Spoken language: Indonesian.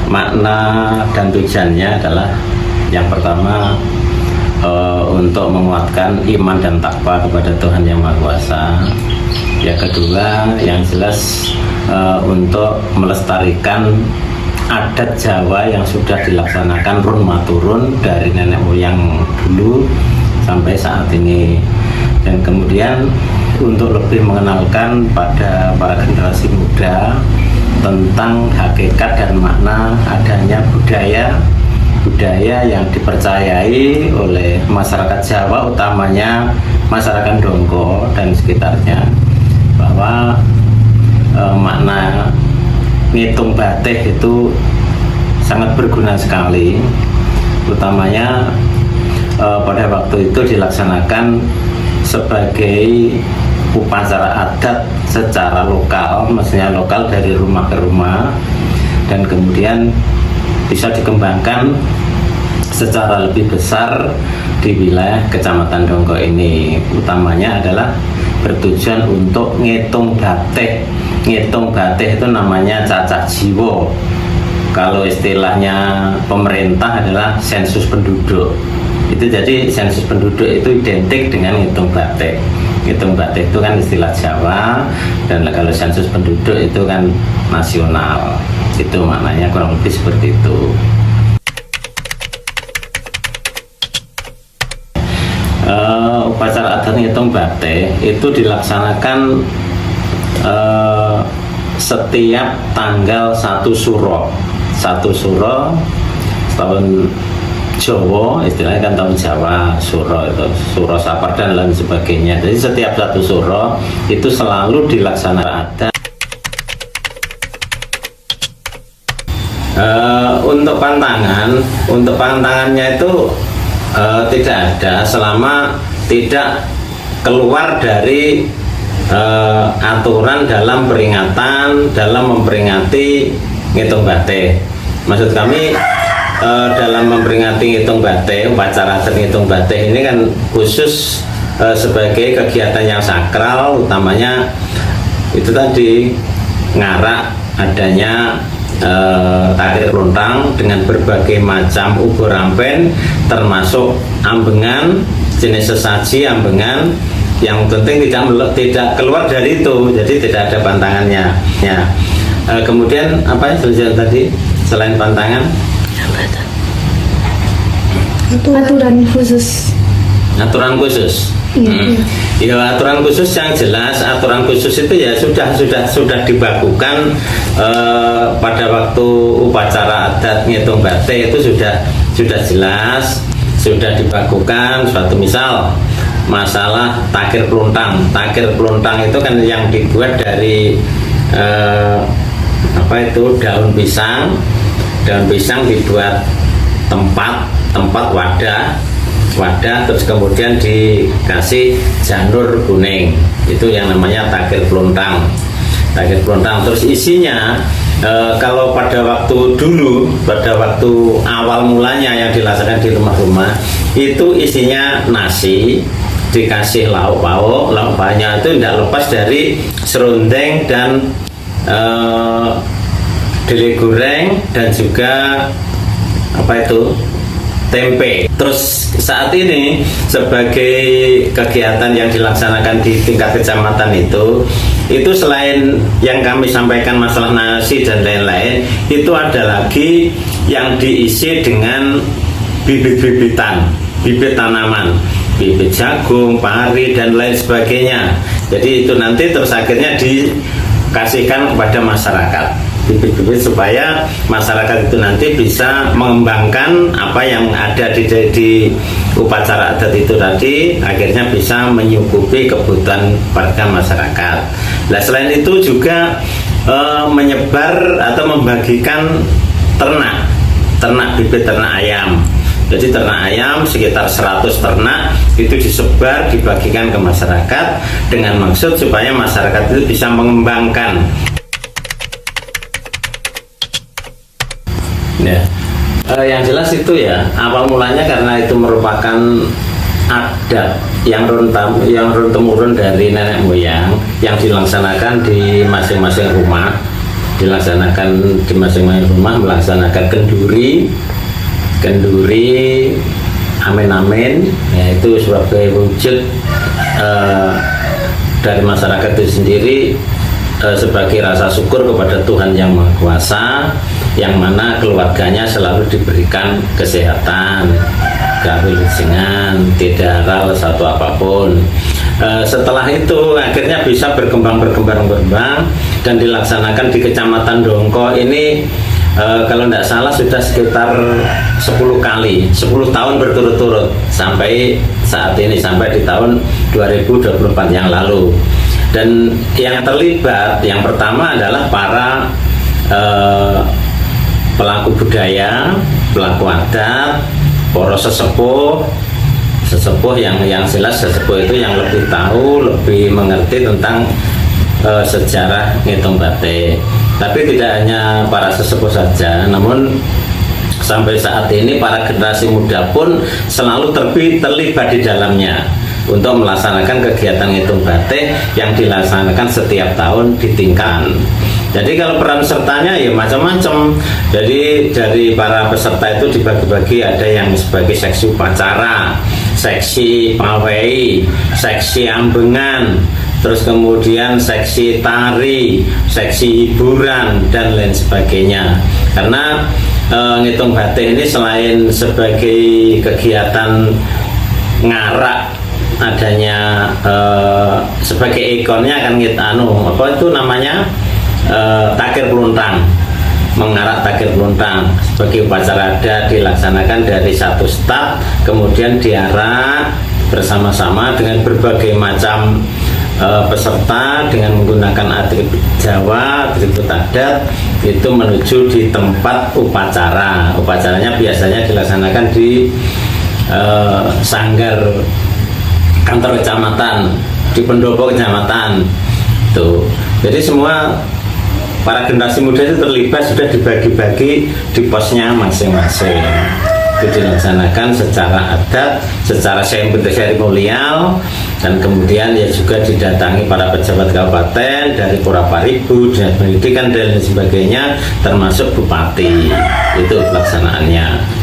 Makna dan tujuannya adalah yang pertama untuk menguatkan iman dan takwa kepada Tuhan Yang Maha Kuasa. Yang kedua, yang jelas untuk melestarikan adat Jawa yang sudah dilaksanakan turun-temurun dari nenek moyang dulu sampai saat ini. Dan kemudian untuk lebih mengenalkan pada para generasi muda tentang hakikat dan makna adanya budaya yang dipercayai oleh masyarakat Jawa, utamanya masyarakat Dongko dan sekitarnya, bahwa makna ngitung batih itu sangat berguna sekali, utamanya pada waktu itu dilaksanakan sebagai upacara adat secara lokal, maksudnya lokal dari rumah ke rumah, dan kemudian bisa dikembangkan secara lebih besar di wilayah Kecamatan Dongko ini. Utamanya adalah bertujuan untuk ngitung batih. Ngitung batih itu namanya cacah jiwa. Kalau istilahnya pemerintah adalah sensus penduduk. Itu jadi sensus penduduk itu identik dengan ngitung batih. Ngitung batih itu kan istilah Jawa, dan kalau sensus penduduk itu kan nasional. Itu maknanya kurang lebih seperti itu. Upacara adat ngitung batih itu dilaksanakan setiap tanggal 1 Suro. 1 Suro tahun Jawa, istilahnya kan tahun Jawa, Suro itu Suro Sapar dan lain sebagainya. Jadi setiap 1 Suro itu selalu dilaksanakan adat. Untuk pantangannya itu tidak ada selama tidak keluar dari aturan dalam peringatan, dalam memperingati ngitung batih. Maksud kami dalam memperingati ngitung batih, upacara adat ngitung batih ini kan khusus sebagai kegiatan yang sakral, utamanya itu tadi ngarak adanya takir kerontang dengan berbagai macam ubur rampen, termasuk ambengan, jenis sesaji ambengan, yang penting tidak keluar dari itu, jadi tidak ada pantangannya. Ya. Kemudian apa yang tujuan tadi selain pantangan? Aturan khusus. Aturan khusus. Ya, aturan khusus yang jelas, aturan khusus itu ya sudah dibakukan pada waktu upacara adat ngitung batih itu sudah jelas, sudah dibakukan. Suatu misal masalah takir peluntang. Takir peluntang itu kan yang dibuat dari daun pisang. Daun pisang dibuat tempat wadah, terus kemudian dikasih janur kuning, itu yang namanya takir peluntang. Terus isinya kalau pada waktu awal mulanya yang dilaksanakan di rumah-rumah itu isinya nasi, dikasih lauk pauknya itu tidak lepas dari serundeng dan dele goreng dan juga tempe. Terus saat ini sebagai kegiatan yang dilaksanakan di tingkat kecamatan itu selain yang kami sampaikan masalah nasi dan lain-lain, itu ada lagi yang diisi dengan bibit tanaman, bibit jagung, pari dan lain sebagainya. Jadi itu nanti terus akhirnya dikasihkan kepada masyarakat, bibit-bibit, supaya masyarakat itu nanti bisa mengembangkan apa yang ada di upacara adat itu tadi, akhirnya bisa menyukupi kebutuhan warga masyarakat. Nah, selain itu juga menyebar atau membagikan bibit ternak ayam. Jadi ternak ayam sekitar 100 ternak itu disebar, dibagikan ke masyarakat dengan maksud supaya masyarakat itu bisa mengembangkan. Ya, yang jelas itu ya awal mulanya karena itu merupakan adat yang turun temurun dari nenek moyang yang dilaksanakan di masing-masing rumah. dilaksanakan di masing-masing rumah, melaksanakan kenduri amin, yaitu sebagai wujud dari masyarakat itu sendiri, sebagai rasa syukur kepada Tuhan Yang Maha Kuasa, yang mana keluarganya selalu diberikan kesehatan, kewilujengan, tidak ada satu apapun. Setelah itu akhirnya bisa berkembang dan dilaksanakan di Kecamatan Dongko ini, kalau tidak salah sudah sekitar 10 kali, 10 tahun berturut-turut sampai saat ini, sampai di tahun 2024 yang lalu. Dan yang terlibat yang pertama adalah para pelaku budaya, pelaku adat, poros sesepuh yang jelas sesepuh itu yang lebih tahu, lebih mengerti tentang sejarah ngitung batik. Tapi tidak hanya para sesepuh saja, namun sampai saat ini para generasi muda pun selalu terlibat di dalamnya untuk melaksanakan kegiatan ngitung batik yang dilaksanakan setiap tahun di Tingkan. Jadi kalau peran sertanya ya macam-macam. Jadi dari para peserta itu dibagi-bagi, ada yang sebagai seksi upacara, seksi pawai, seksi ambengan, terus kemudian seksi tari, seksi hiburan, dan lain sebagainya. Karena ngitung batik ini selain sebagai kegiatan ngarak, adanya sebagai ikonnya kan apa itu namanya, takir peluntang, mengarak takir peluntang sebagai upacara adat dilaksanakan dari satu start, kemudian diarak bersama-sama dengan berbagai macam peserta dengan menggunakan atribut Jawa, atribut adat, itu menuju di tempat upacara. Upacaranya biasanya dilaksanakan di sanggar kantor kecamatan, di pendopo kecamatan tuh. Jadi semua para generasi muda itu terlibat, sudah dibagi-bagi di posnya masing-masing. Itu dilaksanakan secara adat, secara seremonial, dan kemudian ya juga didatangi para pejabat kabupaten dari Puraparibu, dinas pendidikan dan sebagainya, termasuk bupati. Itu pelaksanaannya.